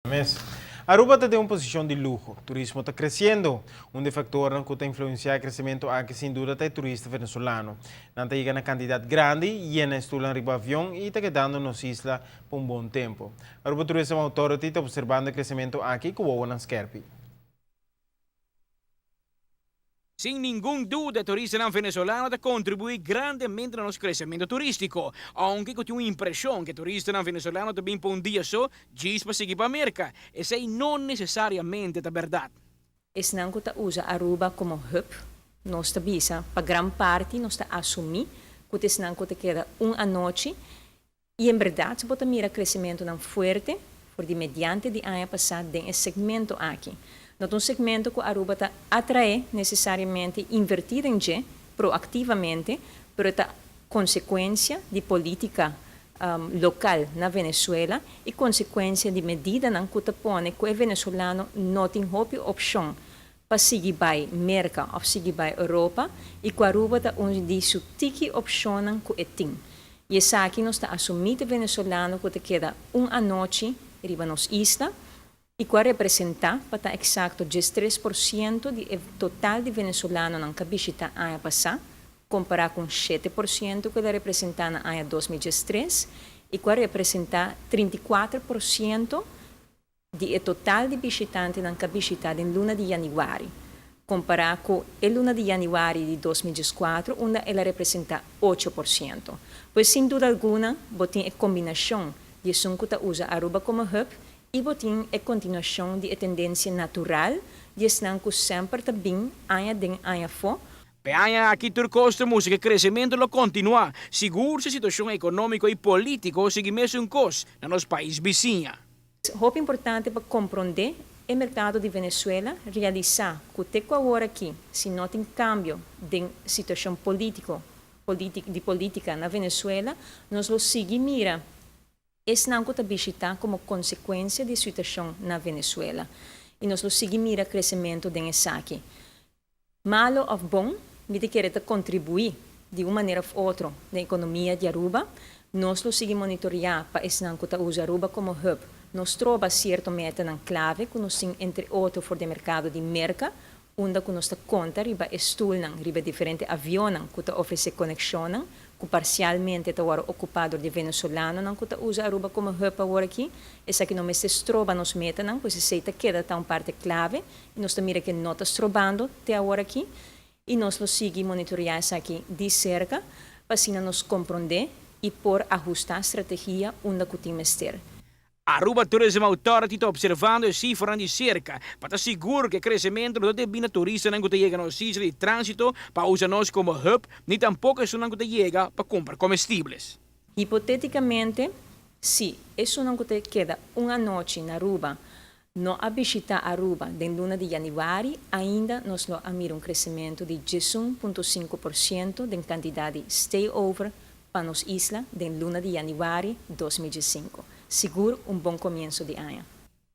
Mes. Aruba tem uma posição de luxo, o turismo está crescendo, um dos fatores que está influenciando o crescimento aqui sem dúvida é o turista venezuelano. Não está chegando uma quantidade grande e na estula arriba avião e está quedando nos islas por um bom tempo. Aruba Tourism Authority está observando o crescimento aqui com o Skerpi. Sin ningún duda, el turismo venezolano contribuye grandemente al nuestro crecimiento turístico, aunque con una impresión que el turismo venezolano también por un día solo, para seguir para América. Esa no necesariamente es verdad. Es nanco ta usa Aruba como hub, nossa visa, para gran parte nos assumir que es nanco te queda una noche y en verdad se puede mirar crecimiento tan fuerte por de mediante de año pasado en ese segmento aquí. Não é um segmento que a Aruba está atrae necessariamente invertir em G proativamente, pero é consequência de política local na Venezuela e consequência de medida na que põe que o venezuelano não tem outra opção para seguir para América ou seguir para Europa e que a Aruba está onde diz o tiki opção que tem. E essa aqui nós está assumindo o venezuelano que te queda uma noite riba nos isla e que representa, para exato, 13% do total de venezolanos que visitam a ano passado, comparado com 7% que representa no ano 2013, e que representa 34% do total de visitantes que visitaram em luna de janeiro, comparado com a luna de janeiro de 2014, onde ela representa 8%. Pois, sem dúvida alguma, tem a combinação de que usa Aruba como hub e botin a continuação de tendência natural de que sempre também há fo. Peña aquí turcosta música crecimiento lo continua, seguro se situação econômica e política sigue mesmo cos na nosso país vizinho. É importante para compreender o mercado de Venezuela, realizar que até agora aqui, se não tem cambio de situação política na Venezuela, nós lo seguimos mira. Esse não está visitar como consequência da situação na Venezuela. E nós seguimos mira crescimento dessa aqui. Malo ou bom, me querer contribuir de uma maneira ou outra na economia de Aruba. Nós seguimos monitorar para esse não está usa Aruba como hub. Nós troba certo meta na clave que nós tem entre outros for de mercado de merca, onde que nós conta riba estul riba diferente avião que está oferece conexão que parcialmente está agora ocupado de venezuelano que está usa Aruba como hub agora aqui. Essa que não se troba nos meta pois se queda tá parte clave e nós mira que não está trobando até agora aqui e nós seguimos monitorar essa aqui de cerca para assim nos compreender e por ajustar a estratégia onde que temos ter. Aruba Tourism Authority está observando e cifras de cerca para estar seguro que o crescimento não tem turistas que chegam aos islas de trânsito para usar-nos como hub, nem tampouco isso não chega para comprar comestíveis. Hipoteticamente, se isso não queda uma noite na Aruba, não a visitar Aruba de luna de janeiro, ainda nós miramos um crescimento de 11,5% de quantidade de stay-over para nos islas de luna de janeiro 2005. Seguro bom começo de ano.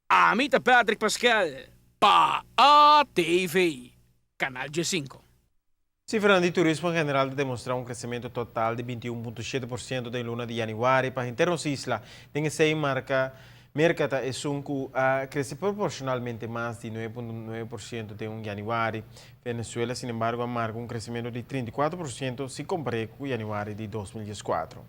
Amita Patrick Pascal, para a TV, Canal G5. Cifras de turismo em geral demonstram um crescimento total de 21,7% em luna de janeiro para internos isla. Tem essa mercata é que cresce proporcionalmente mais de 9,9% de janeiro. Venezuela, sin embargo, marca um crescimento de 34% se comparado com janeiro de 2014.